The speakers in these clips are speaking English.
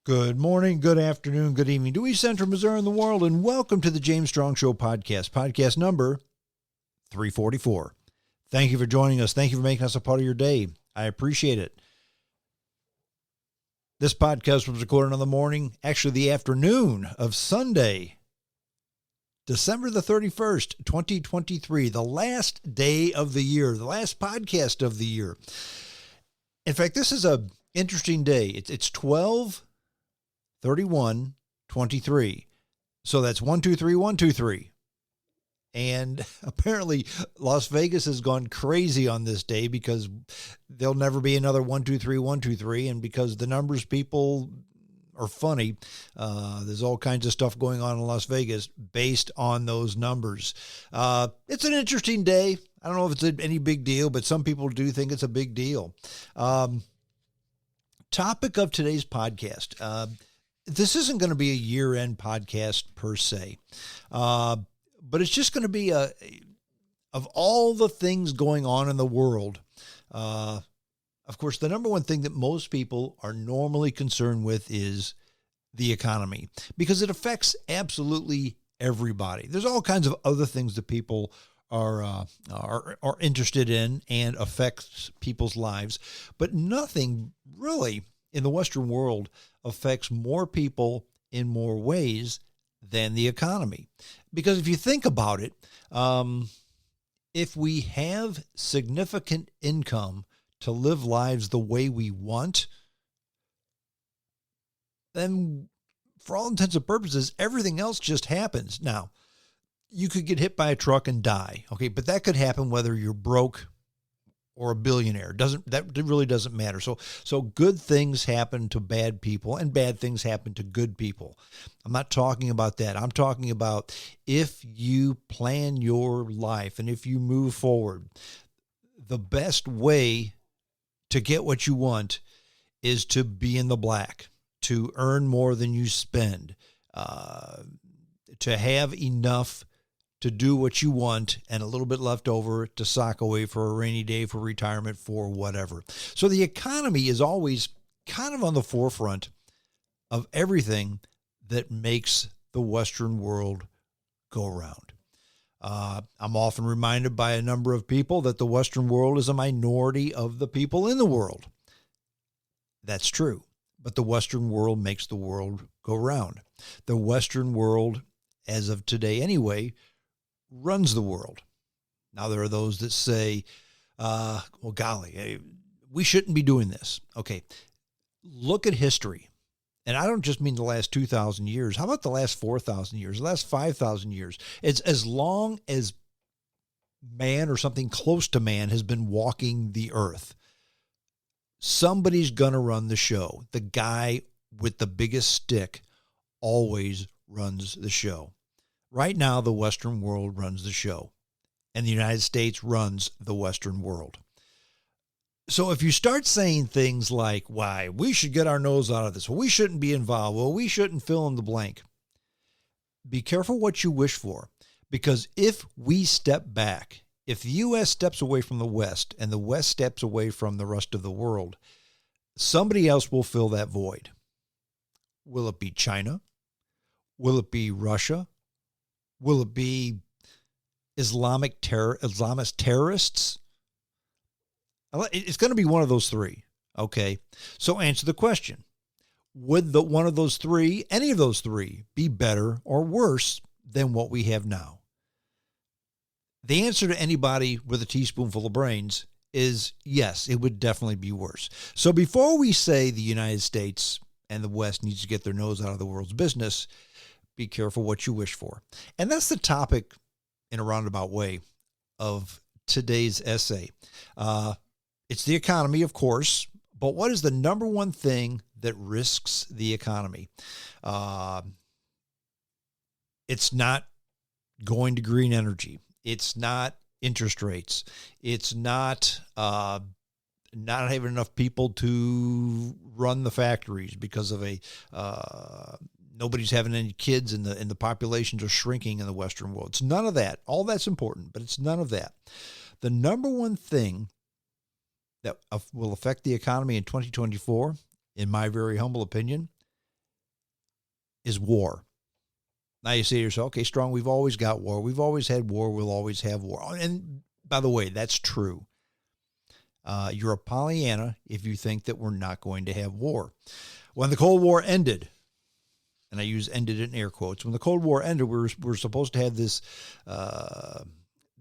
Good morning, good afternoon, good evening to East Central Missouri and the world, and welcome to the James Strong Show podcast number 344. Thank you for joining us. Thank you for making us a part of your day. I appreciate it. This podcast was recorded on the morning, actually the afternoon of Sunday, December the 31st, 2023, the last day of the year, the last podcast of the year. In fact, this is an interesting day. It's 12/31/23. So that's 123/123. And apparently Las Vegas has gone crazy on this day because there'll never be another 123/123. And because the numbers people are funny, there's all kinds of stuff going on in Las Vegas based on those numbers. It's an interesting day. I don't know if it's any big deal, but some people do think it's a big deal. Topic of today's podcast. This isn't going to be a year-end podcast per se, but it's just going to be of all the things going on in the world. Of course, the number one thing that most people are normally concerned with is the economy because it affects absolutely everybody. There's all kinds of other things that people are interested in and affects people's lives, but nothing really in the Western world affects more people in more ways than the economy. Because if you think about it, if we have significant income to live lives the way we want, then for all intents and purposes, everything else just happens. Now, you could get hit by a truck and die, okay, but that could happen whether you're broke or a billionaire. That really doesn't matter. So good things happen to bad people and bad things happen to good people. I'm not talking about that. I'm talking about if you plan your life and if you move forward, the best way to get what you want is to be in the black, to earn more than you spend, to have enough to do what you want and a little bit left over to sock away for a rainy day, for retirement, for whatever. So the economy is always kind of on the forefront of everything that makes the Western world go around. I'm often reminded by a number of people that the Western world is a minority of the people in the world. That's true, but the Western world makes the world go round. The Western world, as of today anyway, runs the world. Now, there are those that say, well, golly, we shouldn't be doing this. Okay, look at history. And I don't just mean the last 2,000 years. How about the last 4,000 years, the last 5,000 years? It's as long as man or something close to man has been walking the earth, somebody's going to run the show. The guy with the biggest stick always runs the show. Right now, the Western world runs the show, and the United States runs the Western world. So if you start saying things like, why, we should get our nose out of this, well, we shouldn't be involved, well, we shouldn't fill in the blank, be careful what you wish for, because if we step back, if the U.S. steps away from the West and the West steps away from the rest of the world, somebody else will fill that void. Will it be China? Will it be Russia? Will it be Islamist terrorists? It's going to be one of those three, okay? So answer the question. Would one of those three, any of those three, be better or worse than what we have now? The answer to anybody with a teaspoonful of brains is yes, it would definitely be worse. So before we say the United States and the West needs to get their nose out of the world's business, be careful what you wish for. And that's the topic, in a roundabout way, of today's essay. It's the economy, of course, but what is the number one thing that risks the economy? It's not going to green energy. It's not interest rates. It's not having enough people to run the factories because of nobody's having any kids and the populations are shrinking in the Western world. It's none of that. All that's important, but it's none of that. The number one thing that will affect the economy in 2024, in my very humble opinion, is war. Now you say to yourself, okay, Strong, we've always got war. We've always had war. We'll always have war. And by the way, that's true. You're a Pollyanna if you think that we're not going to have war. When the Cold War ended, and I use ended in air quotes, when the Cold War ended, we're supposed to have this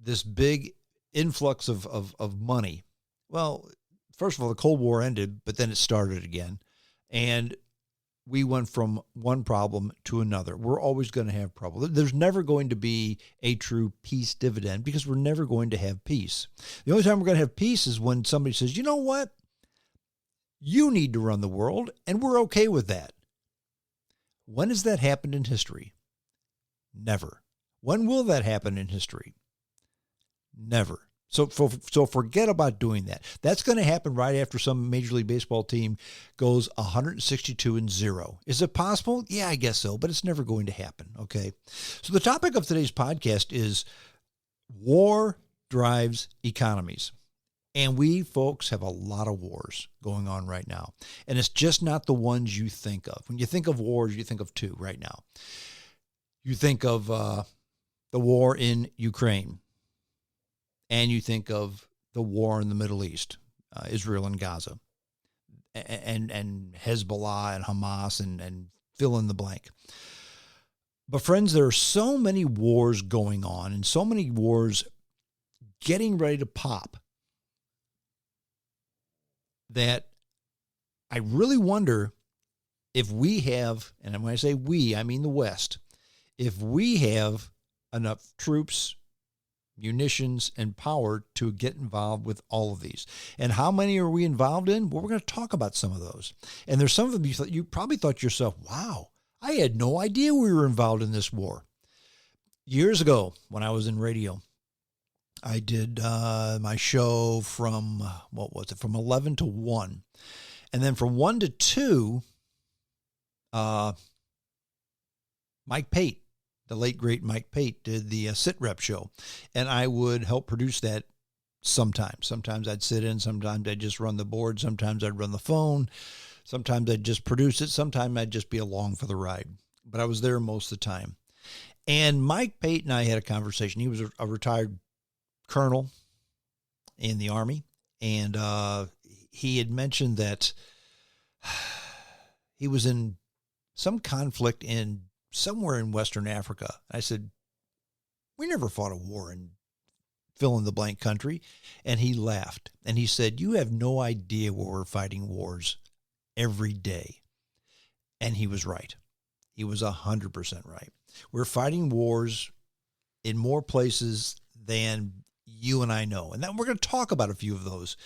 this big influx of money. Well, first of all, the Cold War ended, but then it started again. And we went from one problem to another. We're always going to have problems. There's never going to be a true peace dividend because we're never going to have peace. The only time we're going to have peace is when somebody says, you know what? You need to run the world, and we're okay with that. When has that happened in history? Never. When will that happen in history? Never. So forget about doing that. That's going to happen right after some Major League Baseball team goes 162-0. Is it possible? Yeah, I guess so, but it's never going to happen, okay? So the topic of today's podcast is war drives economies. And we, folks, have a lot of wars going on right now. And it's just not the ones you think of. When you think of wars, you think of two right now. You think of the war in Ukraine. And you think of the war in the Middle East, Israel and Gaza, and Hezbollah and Hamas and fill in the blank. But friends, there are so many wars going on and so many wars getting ready to pop that I really wonder if we have, and when I say we, I mean the West, if we have enough troops, munitions, and power to get involved with all of these. And how many are we involved in? Well, we're going to talk about some of those. And there's some of them you probably thought to yourself, wow, I had no idea we were involved in this war. Years ago, when I was in radio, I did my show from, from 11 to 1. And then from 1 to 2, Mike Pate, the late, great Mike Pate, did the Sit Rep show. And I would help produce that sometimes. Sometimes I'd sit in. Sometimes I'd just run the board. Sometimes I'd run the phone. Sometimes I'd just produce it. Sometimes I'd just be along for the ride. But I was there most of the time. And Mike Pate and I had a conversation. He was a retired colonel in the Army. And he had mentioned that he was in some conflict somewhere in Western Africa. I said, we never fought a war in fill in the blank country. And he laughed. And he said, you have no idea where we're fighting wars every day. And he was right. He was 100% right. We're fighting wars in more places than you and I know. And then we're going to talk about a few of those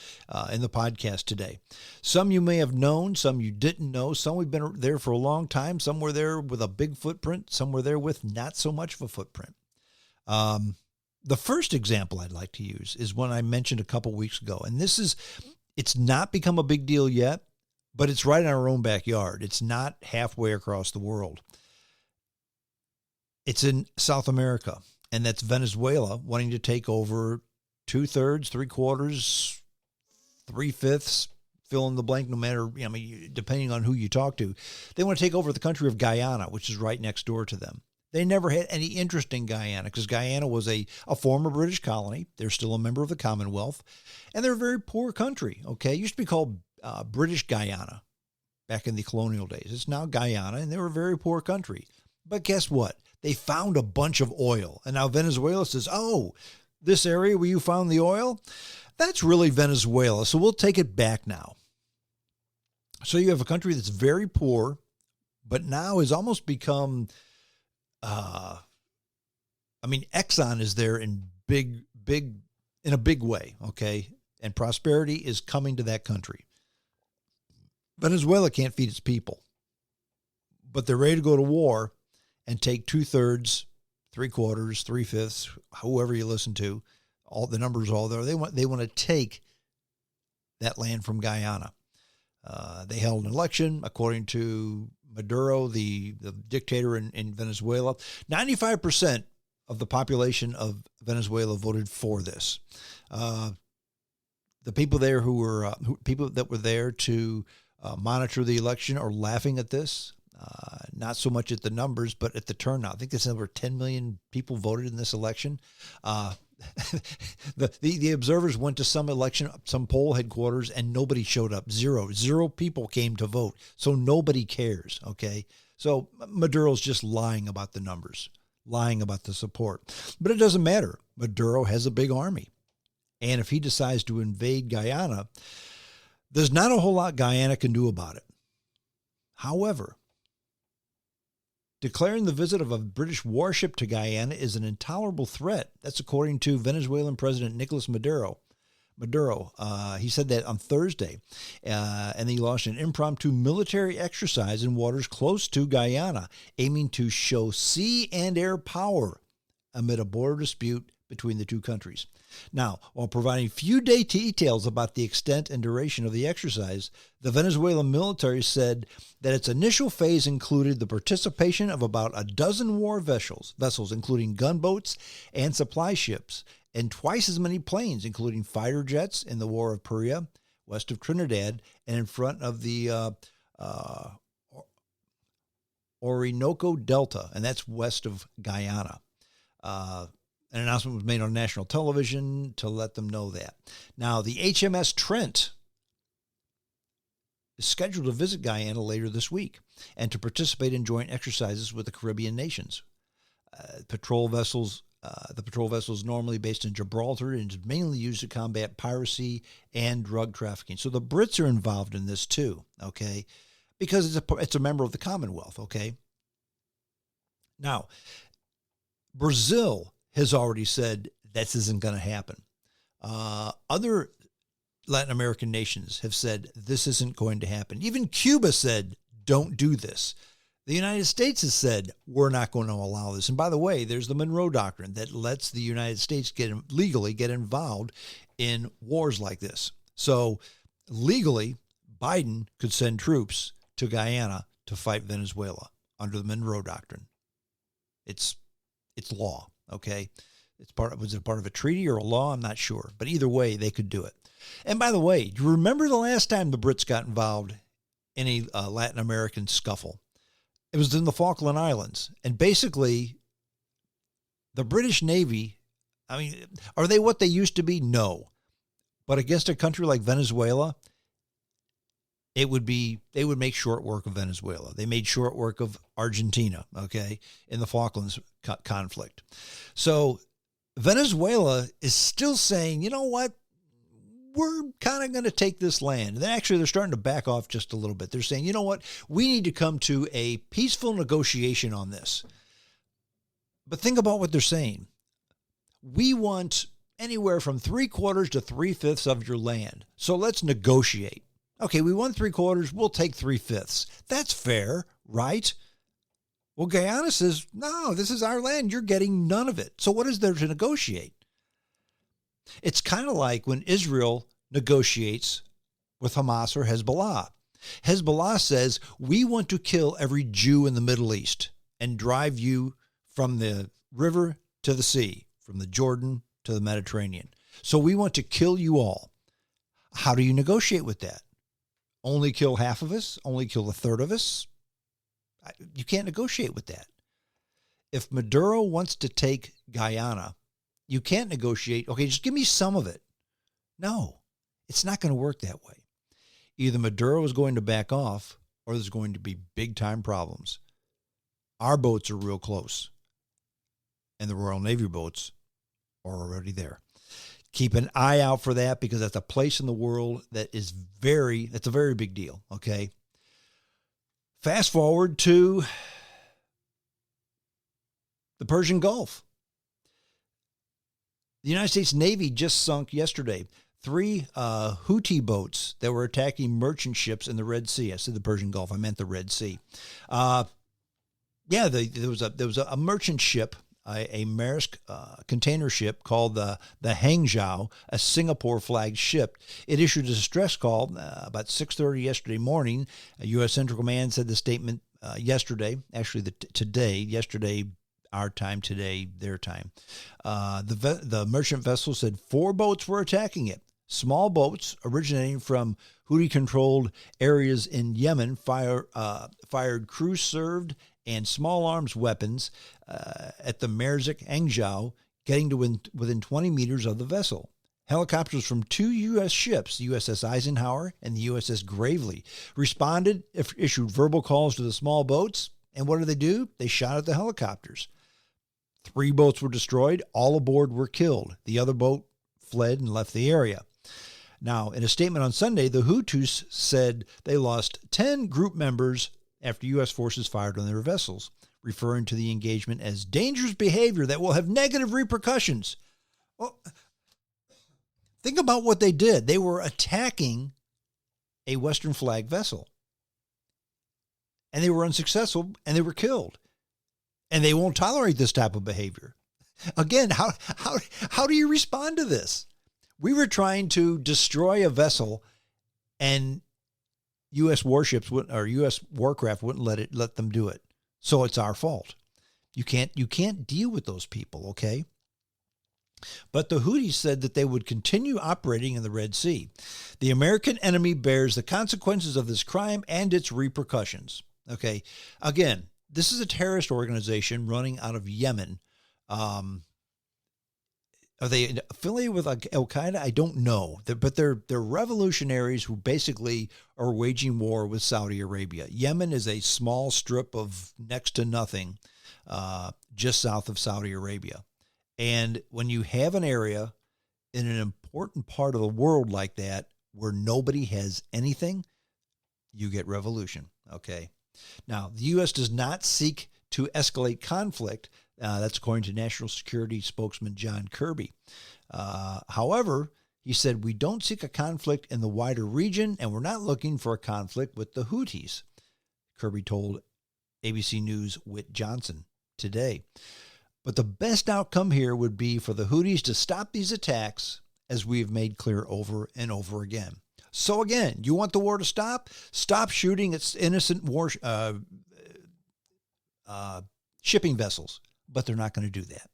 in the podcast today. Some you may have known, some you didn't know. Some we've been there for a long time. Some were there with a big footprint. Some were there with not so much of a footprint. The first example I'd like to use is one I mentioned a couple weeks ago. And it's not become a big deal yet, but it's right in our own backyard. It's not halfway across the world. It's in South America. And that's Venezuela wanting to take over 2/3, 3/4, 3/5, fill in the blank, no matter, depending on who you talk to. They want to take over the country of Guyana, which is right next door to them. They never had any interest in Guyana because Guyana was a former British colony. They're still a member of the Commonwealth. And they're a very poor country, okay? It used to be called British Guyana back in the colonial days. It's now Guyana, and they were a very poor country. But guess what? They found a bunch of oil. And now Venezuela says, oh, this area where you found the oil, that's really Venezuela. So we'll take it back now. So you have a country that's very poor, but now has almost become, Exxon is there in a big way, okay? And prosperity is coming to that country. Venezuela can't feed its people, but they're ready to go to war and take 2/3, 3/4, 3/5, whoever you listen to, all the numbers, all there. They want to take that land from Guyana. They held an election, according to Maduro, the dictator in Venezuela. 95% of the population of Venezuela voted for this. The people there people that were there to monitor the election are laughing at this. not so much at the numbers, but at the turnout. I think there's over 10 million people voted in this election. The observers went to some poll headquarters, and nobody showed up. Zero people came to vote. So nobody cares. Okay. So Maduro's just lying about the numbers, lying about the support, but it doesn't matter. Maduro has a big army. And if he decides to invade Guyana, there's not a whole lot Guyana can do about it. However, declaring the visit of a British warship to Guyana is an intolerable threat. That's according to Venezuelan President Nicolas Maduro. He said that on Thursday, and he launched an impromptu military exercise in waters close to Guyana, aiming to show sea and air power amid a border dispute between the two countries. Now, while providing few details about the extent and duration of the exercise, the Venezuelan military said that its initial phase included the participation of about a dozen war vessels, including gunboats and supply ships, and twice as many planes, including fighter jets in the War of Paria, west of Trinidad, and in front of the Orinoco Delta, and that's west of Guyana. An announcement was made on national television to let them know that. Now, the HMS Trent is scheduled to visit Guyana later this week and to participate in joint exercises with the Caribbean nations. The patrol vessel is normally based in Gibraltar and is mainly used to combat piracy and drug trafficking. So the Brits are involved in this too, okay, because it's a member of the Commonwealth, okay. Now, Brazil has already said this isn't going to happen. Other Latin American nations have said this isn't going to happen. Even Cuba said, don't do this. The United States has said, we're not going to allow this. And by the way, there's the Monroe Doctrine that lets the United States legally get involved in wars like this. So legally, Biden could send troops to Guyana to fight Venezuela under the Monroe Doctrine. It's law. Okay, was it part of a treaty or a law? I'm not sure, but either way, they could do it. And by the way, do you remember the last time the Brits got involved in a Latin American scuffle? It was in the Falkland Islands, and basically, the British Navy. I mean, are they what they used to be? No, but against a country like Venezuela, they would make short work of Venezuela. They made short work of Argentina, okay, in the Falklands conflict. So Venezuela is still saying, you know what, we're kind of going to take this land. And they're starting to back off just a little bit. They're saying, you know what, we need to come to a peaceful negotiation on this. But think about what they're saying. We want anywhere from 3/4 to 3/5 of your land. So let's negotiate. Okay, we won 3/4, we'll take 3/5. That's fair, right? Well, Guyana says, no, this is our land. You're getting none of it. So what is there to negotiate? It's kind of like when Israel negotiates with Hamas or Hezbollah. Hezbollah says, we want to kill every Jew in the Middle East and drive you from the river to the sea, from the Jordan to the Mediterranean. So we want to kill you all. How do you negotiate with that? Only kill half of us? Only kill a third of us? You can't negotiate with that. If Maduro wants to take Guyana, you can't negotiate. Okay, just give me some of it. No, it's not going to work that way. Either Maduro is going to back off or there's going to be big time problems. Our boats are real close, and the Royal Navy boats are already there. Keep an eye out for that because that's a place in the world that's a very big deal, okay? Fast forward to the Persian Gulf. The United States Navy just sunk yesterday 3 Houthi boats that were attacking merchant ships in the Red Sea. I said the Persian Gulf. I meant the Red Sea. There was a merchant ship, a Maersk container ship called the Hangzhou, a Singapore-flagged ship. It issued a distress call about 6:30 yesterday morning. U.S. Central Command said the statement yesterday, yesterday our time, today their time. The merchant vessel said 4 boats were attacking it. Small boats originating from Houthi-controlled areas in Yemen fired cruise-served and small arms weapons at the Merzik Angzhou, getting to within 20 meters of the vessel. Helicopters from two U.S. ships, the USS Eisenhower and the USS Gravely, responded, issued verbal calls to the small boats, and what did they do? They shot at the helicopters. 3 boats were destroyed. All aboard were killed. The other boat fled and left the area. Now, in a statement on Sunday, the Houthis said they lost 10 group members after U.S. forces fired on their vessels, referring to the engagement as dangerous behavior that will have negative repercussions. Well, think about what they did. They were attacking a Western flag vessel, and they were unsuccessful, and they were killed. And they won't tolerate this type of behavior. Again, how do you respond to this? We were trying to destroy a vessel, and U.S. warships or U.S. warcraft wouldn't let them do it. So it's our fault. You can't deal with those people, okay? But the Houthis said that they would continue operating in the Red Sea. The American enemy bears the consequences of this crime and its repercussions. Okay, again, this is a terrorist organization running out of Yemen. Are they affiliated with Al-Qaeda? I don't know. But they're revolutionaries who basically are waging war with Saudi Arabia. Yemen is a small strip of next to nothing just south of Saudi Arabia. And when you have an area in an important part of the world like that where nobody has anything, you get revolution, okay? Now, the U.S. does not seek to escalate conflict. That's according to National Security spokesman John Kirby. However, he said, we don't seek a conflict in the wider region, and we're not looking for a conflict with the Houthis, Kirby told ABC News' Whit Johnson today. But the best outcome here would be for the Houthis to stop these attacks, as we've made clear over and over again. So again, you want the war to stop? Stop shooting at innocent shipping vessels. But they're not going to do that.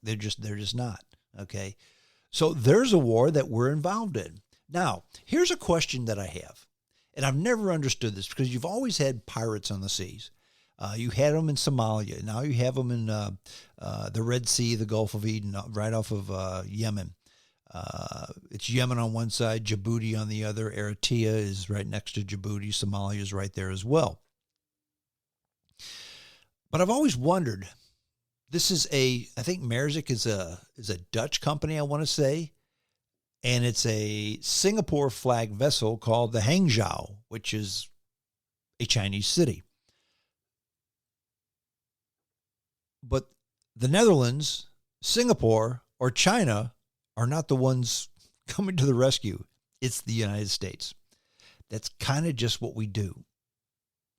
They're just not. Okay. So there's a war that we're involved in. Now, here's a question that I have, and I've never understood this because you've always had pirates on the seas. You had them in Somalia. Now you have them in the Red Sea, the Gulf of Eden, right off of Yemen. It's Yemen on one side, Djibouti on the other. Eritrea is right next to Djibouti. Somalia is right there as well. But I've always wondered, this is I think Merzik is a Dutch company, I want to say, and it's a Singapore flag vessel called the Hangzhou, which is a Chinese city. But the Netherlands, Singapore, or China are not the ones coming to the rescue. It's the United States. That's kind of just what we do.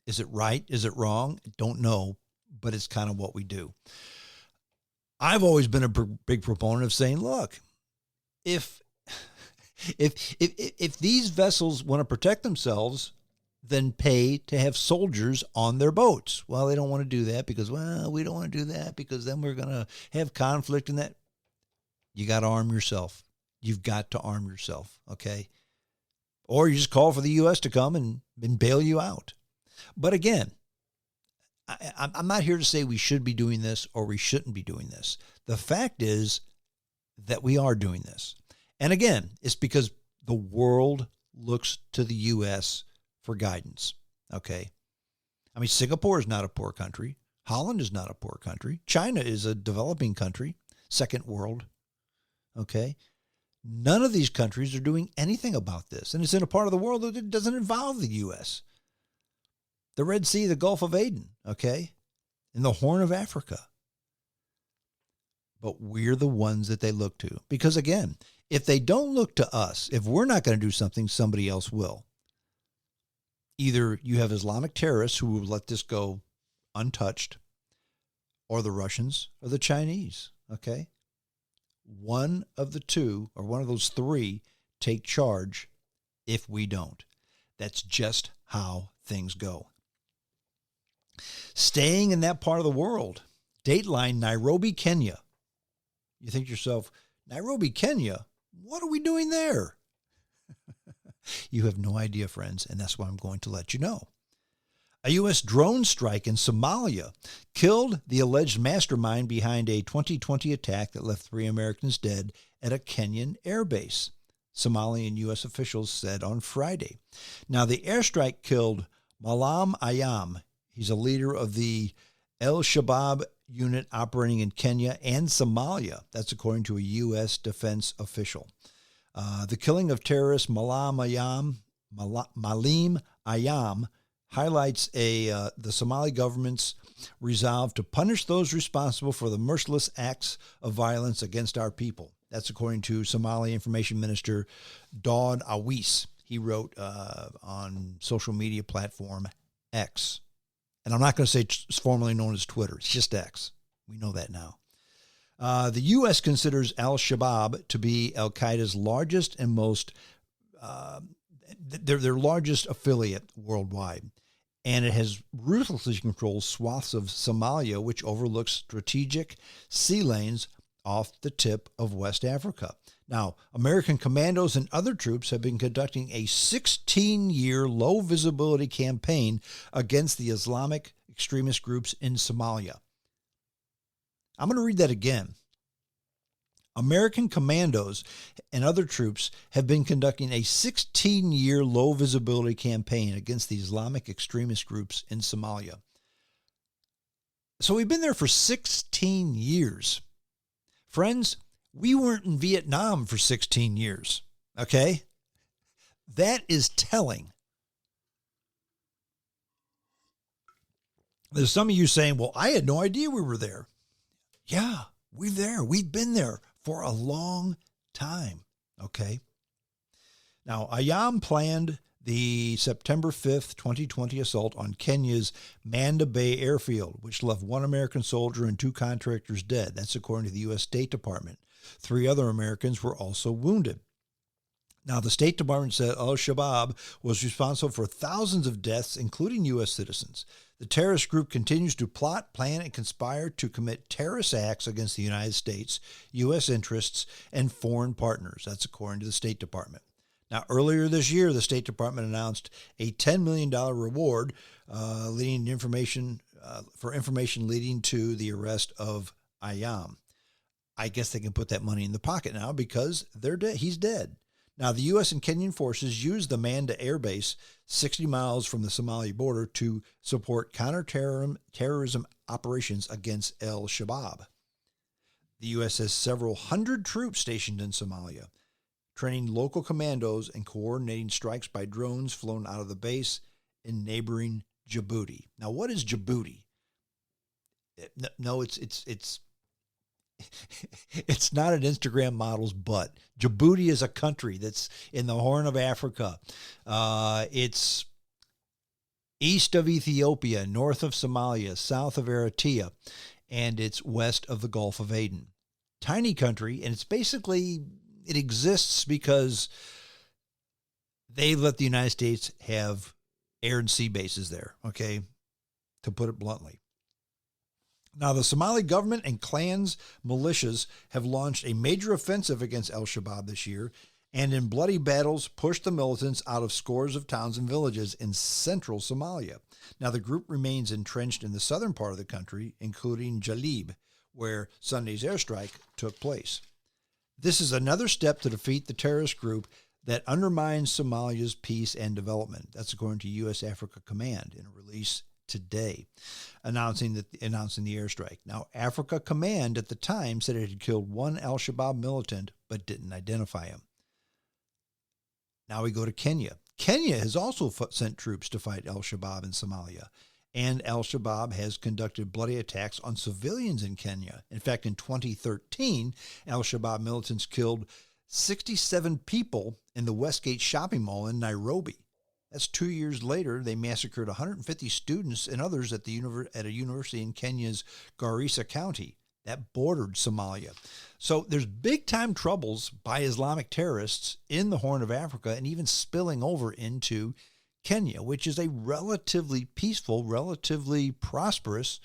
Is it right? Is it wrong? Don't know, but it's kind of what we do. I've always been a big proponent of saying, look, if these vessels want to protect themselves, then pay to have soldiers on their boats. Well, they don't want to do that because, we don't want to do that because then we're going to have conflict and that. You got to arm yourself. You've got to arm yourself, okay? Or you just call for the U.S. to come and bail you out. But again, I'm not here to say we should be doing this or we shouldn't be doing this. The fact is that we are doing this. And again, it's because the world looks to the U.S. for guidance, okay? I mean, Singapore is not a poor country. Holland is not a poor country. China is a developing country, second world, okay? None of these countries are doing anything about this. And it's in a part of the world that doesn't involve the U.S. The Red Sea, the Gulf of Aden, okay? And the Horn of Africa. But we're the ones that they look to. Because again, if they don't look to us, if we're not going to do something, somebody else will. Either you have Islamic terrorists who will let this go untouched, or the Russians or the Chinese, okay? One of the two, or one of those three, take charge if we don't. That's just how things go. Staying in that part of the world, Dateline, Nairobi, Kenya. You think to yourself, Nairobi, Kenya? What are we doing there? You have no idea, friends, and that's why I'm going to let you know. A U.S. drone strike in Somalia killed the alleged mastermind behind a 2020 attack that left 3 Americans dead at a Kenyan airbase, Somali and U.S. officials said on Friday. Now, the airstrike killed Malam Ayam. He's a leader of the Al-Shabaab unit operating in Kenya and Somalia. That's according to a U.S. defense official. The killing of terrorist Malim Ayam highlights the Somali government's resolve to punish those responsible for the merciless acts of violence against our people. That's according to Somali Information Minister Daud Awis. He wrote on social media platform X. And I'm not going to say it's formerly known as Twitter. It's just X. We know that now. The U.S. considers al-Shabaab to be al-Qaeda's largest and most their largest affiliate worldwide, and it has ruthlessly controlled swaths of Somalia, which overlooks strategic sea lanes off the tip of West Africa. Now, American commandos and other troops have been conducting a 16-year low-visibility campaign against the Islamic extremist groups in Somalia. I'm going to read that again. American commandos and other troops have been conducting a 16-year low-visibility campaign against the Islamic extremist groups in Somalia. So we've been there for 16 years. Friends, we weren't in Vietnam for 16 years, okay? That is telling. There's some of you saying, well, I had no idea we were there. Yeah, we've been there for a long time, okay? Now, Ayam planned the September 5th, 2020 assault on Kenya's Manda Bay airfield, which left 1 American soldier and 2 contractors dead. That's according to the U.S. State Department. 3 other Americans were also wounded. Now, the State Department said al-Shabaab was responsible for thousands of deaths, including U.S. citizens. The terrorist group continues to plot, plan, and conspire to commit terrorist acts against the United States, U.S. interests, and foreign partners. That's according to the State Department. Now, earlier this year, the State Department announced a $10 million reward for information leading to the arrest of Ayam. I guess they can put that money in the pocket now because they're dead. He's dead. Now, the U.S. and Kenyan forces used the Manda Air Base 60 miles from the Somali border to support counterterrorism operations against al-Shabaab. The U.S. has several hundred troops stationed in Somalia, training local commandos and coordinating strikes by drones flown out of the base in neighboring Djibouti. Now, what is Djibouti? No, it's it's not an Instagram model's butt. Djibouti is a country that's in the Horn of Africa. It's east of Ethiopia, north of Somalia, south of Eritrea, and it's west of the Gulf of Aden. Tiny country, and it exists because they let the United States have air and sea bases there, okay, to put it bluntly. Now, the Somali government and clans militias have launched a major offensive against al-Shabaab this year, and in bloody battles pushed the militants out of scores of towns and villages in central Somalia. Now, the group remains entrenched in the southern part of the country, including Jalib, where Sunday's airstrike took place. This is another step to defeat the terrorist group that undermines Somalia's peace and development. That's according to U.S. Africa Command in a release today, announcing the airstrike. Now, Africa Command at the time said it had killed 1 al-Shabaab militant, but didn't identify him. Now we go to Kenya. Kenya has also sent troops to fight al-Shabaab in Somalia, and al-Shabaab has conducted bloody attacks on civilians in Kenya. In fact, in 2013, al-Shabaab militants killed 67 people in the Westgate shopping mall in Nairobi. That's 2 years later. They massacred 150 students and others at a university in Kenya's Garissa County that bordered Somalia. So there's big-time troubles by Islamic terrorists in the Horn of Africa and even spilling over into Kenya, which is a relatively peaceful, relatively prosperous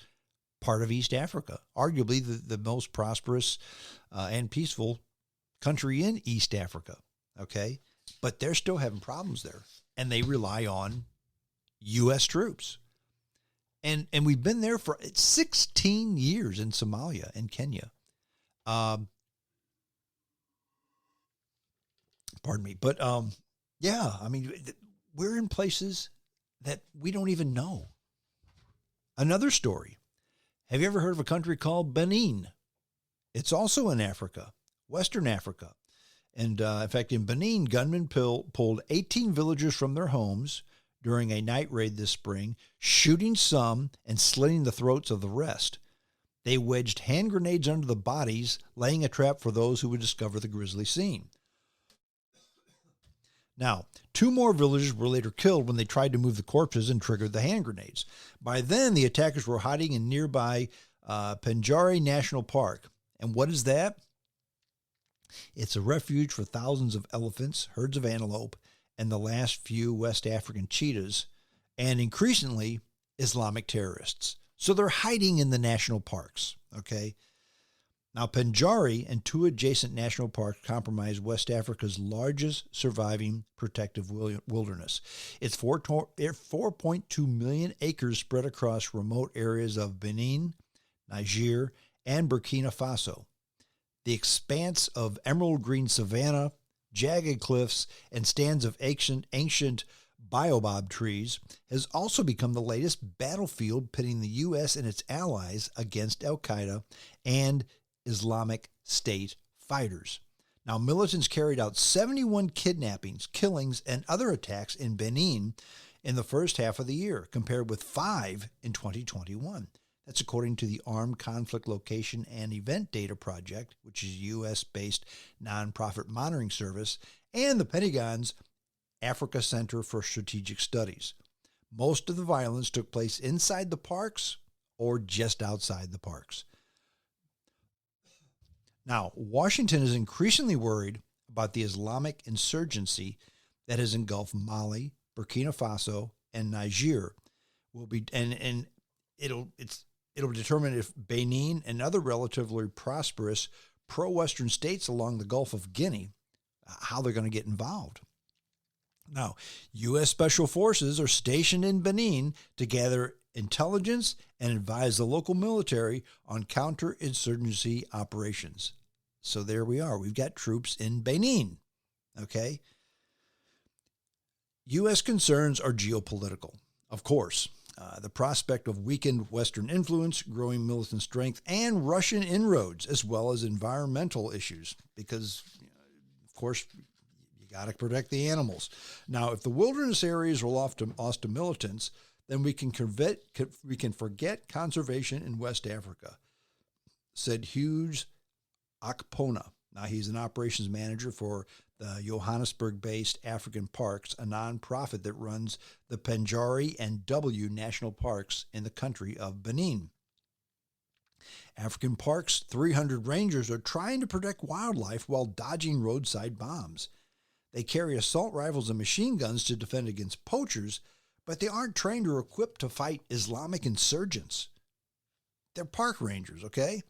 part of East Africa, arguably the most prosperous and peaceful country in East Africa, okay? but they're still having problems there, and they rely on U.S. troops. And we've been there for 16 years in Somalia and Kenya. Pardon me. But yeah, I mean, we're in places that we don't even know. Another story. Have you ever heard of a country called Benin? It's also in Africa, Western Africa. And in fact, in Benin, gunmen pulled 18 villagers from their homes during a night raid this spring, shooting some and slitting the throats of the rest. They wedged hand grenades under the bodies, laying a trap for those who would discover the grisly scene. Now, 2 more villagers were later killed when they tried to move the corpses and triggered the hand grenades. By then, the attackers were hiding in nearby Penjari National Park. And what is that? It's a refuge for thousands of elephants, herds of antelope, and the last few West African cheetahs, and increasingly Islamic terrorists. So they're hiding in the national parks, okay? Now, Penjari and 2 adjacent national parks comprise West Africa's largest surviving protective wilderness. It's 4.2 million acres spread across remote areas of Benin, Niger, and Burkina Faso. The expanse of emerald green savanna, jagged cliffs, and stands of ancient baobab trees has also become the latest battlefield pitting the U.S. and its allies against al-Qaeda and Islamist State fighters. Now, militants carried out 71 kidnappings, killings, and other attacks in Benin in the first half of the year, compared with 5 in 2021. That's according to the Armed Conflict Location and Event Data Project, which is a U.S.-based nonprofit monitoring service, and the Pentagon's Africa Center for Strategic Studies. Most of the violence took place inside the parks or just outside the parks. Now, Washington is increasingly worried about the Islamic insurgency that has engulfed Mali, Burkina Faso, and Niger. It'll determine if Benin and other relatively prosperous pro-Western states along the Gulf of Guinea, how they're going to get involved. Now, U.S. Special Forces are stationed in Benin to gather intelligence and advise the local military on counterinsurgency operations. So there we are. We've got troops in Benin. Okay? U.S. concerns are geopolitical, of course. The prospect of weakened Western influence, growing militant strength, and Russian inroads, as well as environmental issues, because, of course, you got to protect the animals. Now, if the wilderness areas are lost to militants, then we can forget conservation in West Africa, said Hughes Akpona. Now, he's an operations manager for the Johannesburg-based African Parks, a nonprofit that runs the Penjari and W National Parks in the country of Benin. African Parks' 300 rangers are trying to protect wildlife while dodging roadside bombs. They carry assault rifles and machine guns to defend against poachers, but they aren't trained or equipped to fight Islamic insurgents. They're park rangers, okay?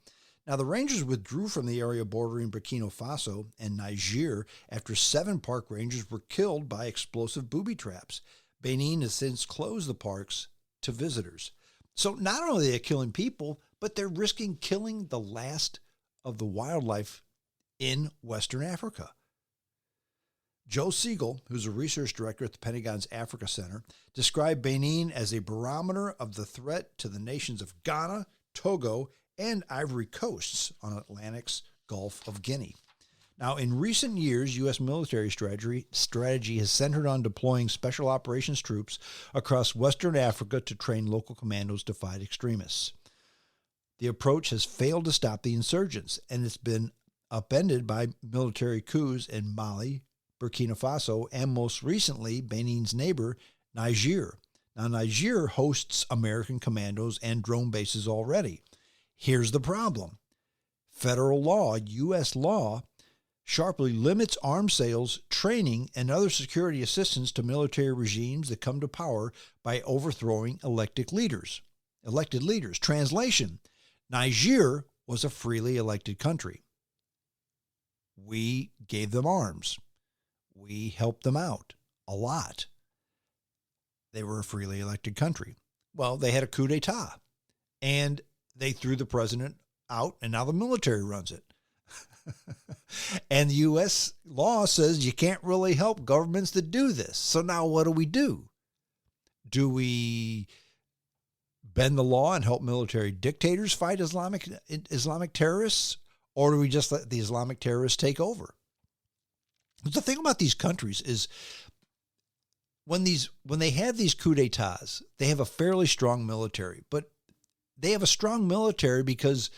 Now, the rangers withdrew from the area bordering Burkina Faso and Niger after 7 park rangers were killed by explosive booby traps. Benin has since closed the parks to visitors. So not only are they killing people, but they're risking killing the last of the wildlife in Western Africa. Joe Siegel, who's a research director at the Pentagon's Africa Center, described Benin as a barometer of the threat to the nations of Ghana, Togo, and Ivory Coasts on Atlantic's Gulf of Guinea. Now, in recent years, U.S. military strategy has centered on deploying special operations troops across Western Africa to train local commandos to fight extremists. The approach has failed to stop the insurgents, and it's been upended by military coups in Mali, Burkina Faso, and most recently, Benin's neighbor, Niger. Now, Niger hosts American commandos and drone bases already. Here's the problem. Federal law, U.S. law, sharply limits arms sales, training, and other security assistance to military regimes that come to power by overthrowing elected leaders. Translation: Niger was a freely elected country. We gave them arms. We helped them out a lot. They were a freely elected country. Well, they had a coup d'etat, and they threw the president out, and now the military runs it. And the U.S. law says you can't really help governments that do this. So now what do? Do we bend the law and help military dictators fight Islamic terrorists, or do we just let the Islamic terrorists take over? The thing about these countries is when they have these coups d'etats, they have a fairly strong military, but they have a strong military because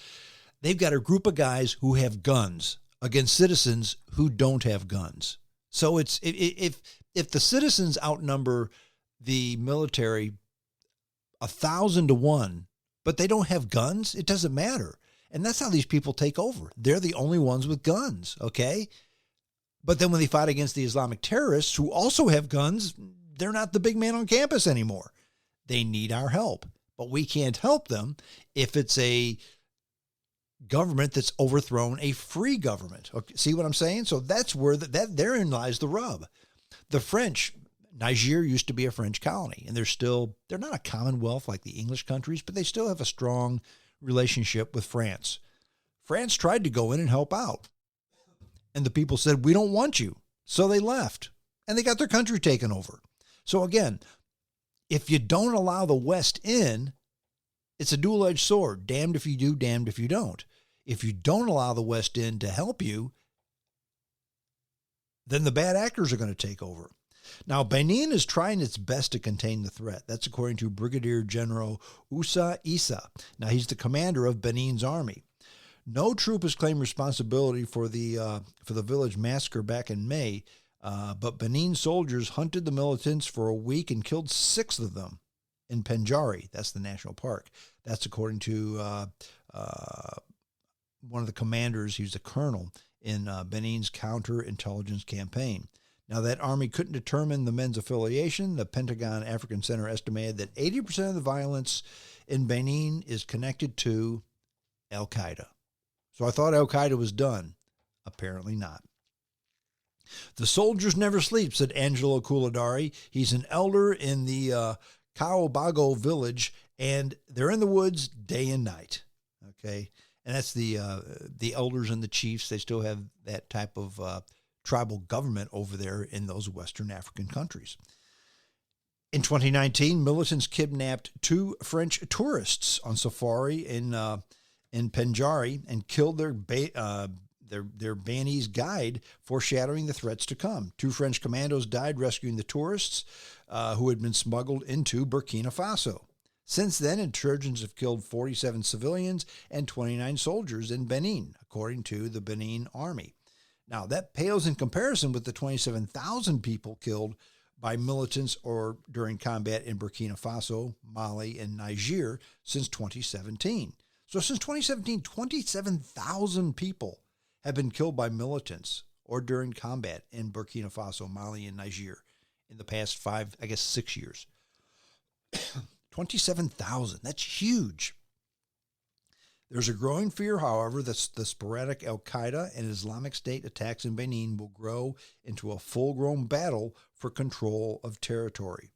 they've got a group of guys who have guns against citizens who don't have guns. So it's if the citizens outnumber the military 1,000 to 1, but they don't have guns, it doesn't matter. And that's how these people take over. They're the only ones with guns, okay? But then when they fight against the Islamic terrorists who also have guns, they're not the big man on campus anymore. They need our help. But we can't help them if it's a government that's overthrown a free government. Okay, see what I'm saying? So that's where therein lies the rub. The French, Niger used to be a French colony, and they're not a commonwealth like the English countries, but they still have a strong relationship with France. France tried to go in and help out, and the people said, we don't want you. So they left, and they got their country taken over. So again, if you don't allow the West in, it's a dual-edged sword. Damned if you do, damned if you don't. If you don't allow the West in to help you, then the bad actors are going to take over. Now, Benin is trying its best to contain the threat. That's according to Brigadier General Usa Issa. Now, he's the commander of Benin's army. No troop has claimed responsibility for the village massacre back in May, but Benin soldiers hunted the militants for a week and killed 6 of them in Penjari. That's the national park. That's according to one of the commanders. He was a colonel in Benin's counterintelligence campaign. Now, that army couldn't determine the men's affiliation. The Pentagon African Center estimated that 80% of the violence in Benin is connected to Al-Qaeda. So I thought Al-Qaeda was done. Apparently not. The soldiers never sleep, said Angelo Culadari. He's an elder in the Kaobago village, and they're in the woods day and night. Okay, and that's the elders and the chiefs. They still have that type of tribal government over there in those Western African countries. In 2019, militants kidnapped 2 French tourists on safari in Penjari and killed their Beninese guide, foreshadowing the threats to come. 2 French commandos died rescuing the tourists who had been smuggled into Burkina Faso. Since then, insurgents have killed 47 civilians and 29 soldiers in Benin, according to the Benin army. Now, that pales in comparison with the 27,000 people killed by militants or during combat in Burkina Faso, Mali, and Niger since 2017. So since 2017, 27,000 people have been killed by militants or during combat in Burkina Faso, Mali, and Niger in the past 6 years. 27,000, that's huge. There's a growing fear, however, that the sporadic Al-Qaeda and Islamic State attacks in Benin will grow into a full-grown battle for control of territory.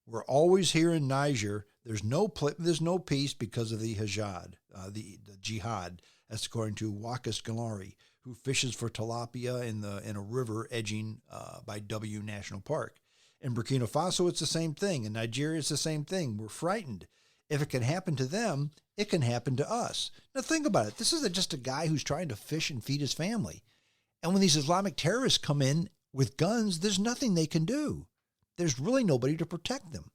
We're always here in Niger. There's no peace because of the Hajjad, the jihad. That's according to Wakas Galari, who fishes for tilapia in a river edging by W National Park. In Burkina Faso, it's the same thing. In Nigeria, it's the same thing. We're frightened. If it can happen to them, it can happen to us. Now think about it. This isn't just a guy who's trying to fish and feed his family. And when these Islamic terrorists come in with guns, there's nothing they can do. There's really nobody to protect them.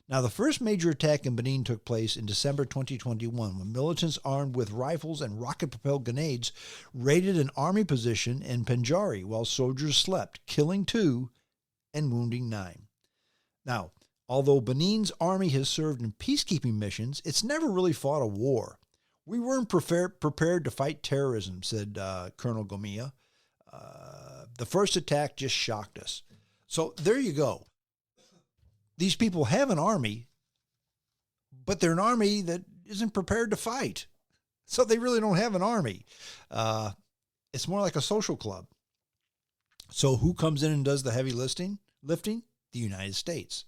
Now, the first major attack in Benin took place in December 2021 when militants armed with rifles and rocket-propelled grenades raided an army position in Penjari while soldiers slept, killing 2 and wounding 9. Now, although Benin's army has served in peacekeeping missions, it's never really fought a war. We weren't prepared to fight terrorism, said Colonel Gomia. The first attack just shocked us. So there you go. These people have an army, but they're an army that isn't prepared to fight. So they really don't have an army. It's more like a social club. So who comes in and does the heavy lifting? The United States.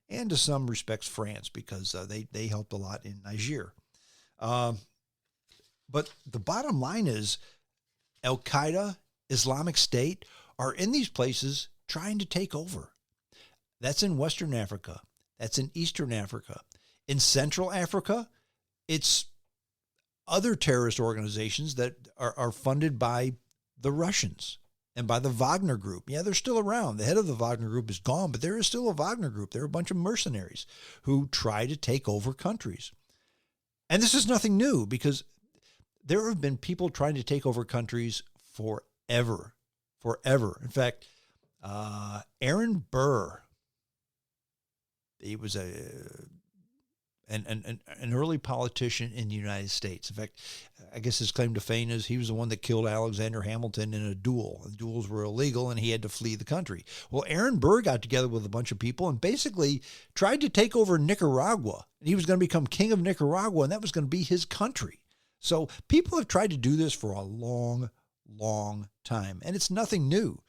And to some respects, France, because they helped a lot in Niger. But the bottom line is Al-Qaeda, Islamic State are in these places trying to take over. That's in Western Africa. That's in Eastern Africa. In Central Africa, it's other terrorist organizations that are funded by the Russians and by the Wagner Group. Yeah, they're still around. The head of the Wagner Group is gone, but there is still a Wagner Group. They're a bunch of mercenaries who try to take over countries. And this is nothing new because there have been people trying to take over countries forever. In fact, Aaron Burr, he was an early politician in the United States. In fact, I guess his claim to fame is he was the one that killed Alexander Hamilton in a duel. The duels were illegal and he had to flee the country. Well, Aaron Burr got together with a bunch of people and basically tried to take over Nicaragua. And he was going to become king of Nicaragua, and that was going to be his country. So people have tried to do this for a long, long time, and it's nothing new.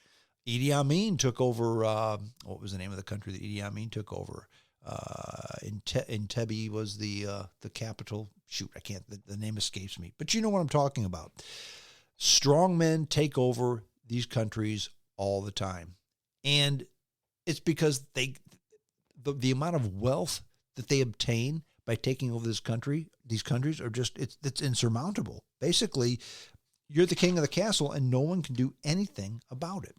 Idi Amin took over, what was the name of the country that Idi Amin took over? Entebbe was the capital. Shoot, I can't, the name escapes me. But you know what I'm talking about. Strong men take over these countries all the time. And it's because the amount of wealth that they obtain by taking over these countries are just, it's insurmountable. Basically, you're the king of the castle and no one can do anything about it.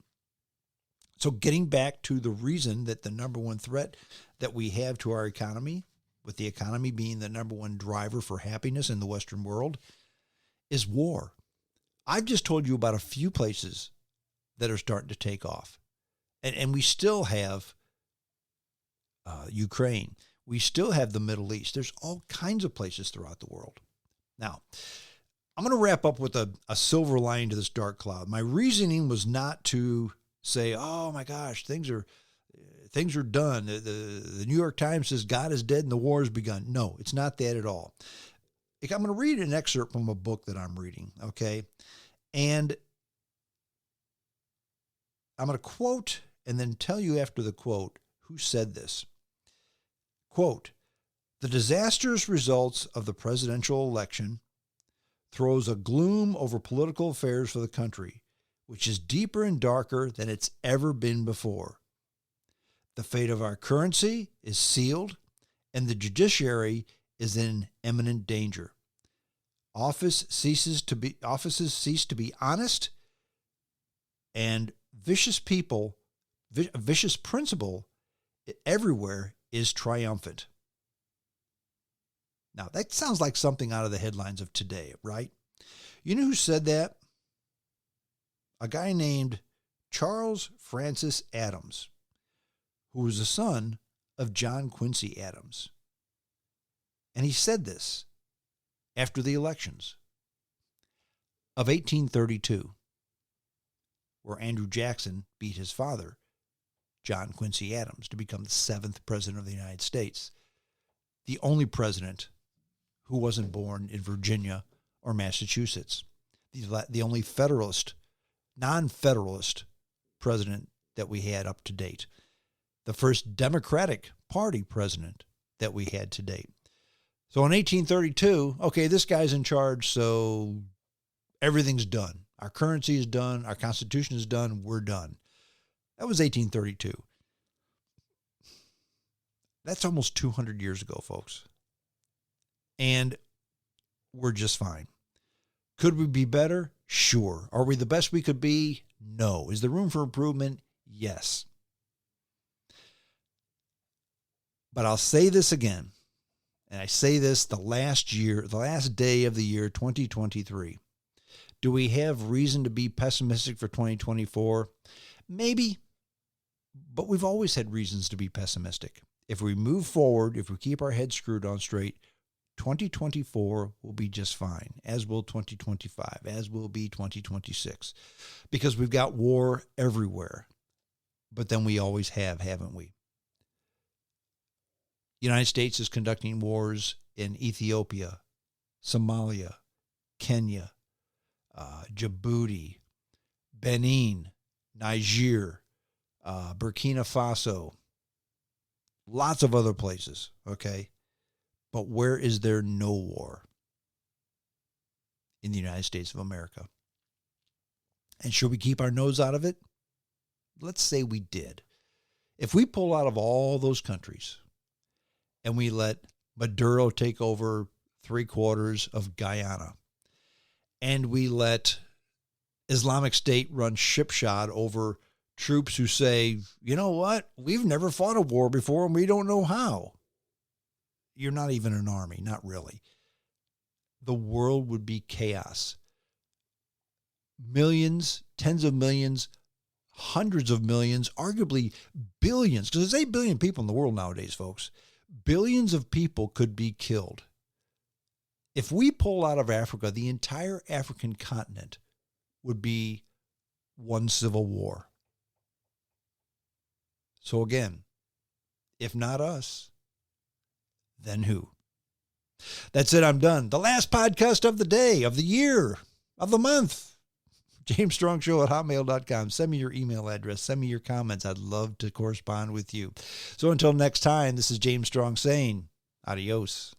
So getting back to the reason that the number one threat that we have to our economy, with the economy being the number one driver for happiness in the Western world, is war. I've just told you about a few places that are starting to take off. And we still have Ukraine. We still have the Middle East. There's all kinds of places throughout the world. Now, I'm going to wrap up with a silver lining to this dark cloud. My reasoning was not to say, oh my gosh, things are done. The New York Times says God is dead and the war has begun. No, it's not that at all. I'm going to read an excerpt from a book that I'm reading, okay? And I'm going to quote and then tell you after the quote who said this. Quote, "The disastrous results of the presidential election throws a gloom over political affairs for the country, which is deeper and darker than it's ever been before. The fate of our currency is sealed, and the judiciary is in imminent danger. Offices cease to be honest, and vicious principle everywhere is triumphant." Now, that sounds like something out of the headlines of today, right? You know who said that? A guy named Charles Francis Adams, who was the son of John Quincy Adams. And he said this after the elections of 1832, where Andrew Jackson beat his father, John Quincy Adams, to become the 7th president of the United States, the only president who wasn't born in Virginia or Massachusetts, the only non-federalist president that we had up to date, the first Democratic Party president that we had to date. So in 1832, okay, this guy's in charge, so everything's done. Our currency is done. Our Constitution is done. We're done. That was 1832. That's almost 200 years ago, folks. And we're just fine. Could we be better? Sure. Are we the best we could be? No. Is there room for improvement? Yes. But I'll say this again, and I say this the last day of the year, 2023. Do we have reason to be pessimistic for 2024? Maybe, but we've always had reasons to be pessimistic. If we move forward, if we keep our heads screwed on straight, 2024 will be just fine, as will 2025, as will be 2026, because we've got war everywhere. But then we always have, haven't we? The United States is conducting wars in Ethiopia, Somalia, Kenya, Djibouti, Benin, Niger, Burkina Faso, lots of other places, okay? But where is there no war? In the United States of America. And should we keep our nose out of it? Let's say we did. If we pull out of all those countries and we let Maduro take over 3/4 of Guyana, and we let Islamic State run shipshod over troops who say, you know what, we've never fought a war before and we don't know how. You're not even an army, not really. The world would be chaos. Millions, tens of millions, hundreds of millions, arguably billions, because there's 8 billion people in the world nowadays, folks. Billions of people could be killed. If we pull out of Africa, the entire African continent would be one civil war. So again, if not us, then who? That's it. I'm done. The last podcast of the day, of the year, of the month. JamesStrongShow@hotmail.com. Send me your email address. Send me your comments. I'd love to correspond with you. So until next time, this is James Strong saying adios.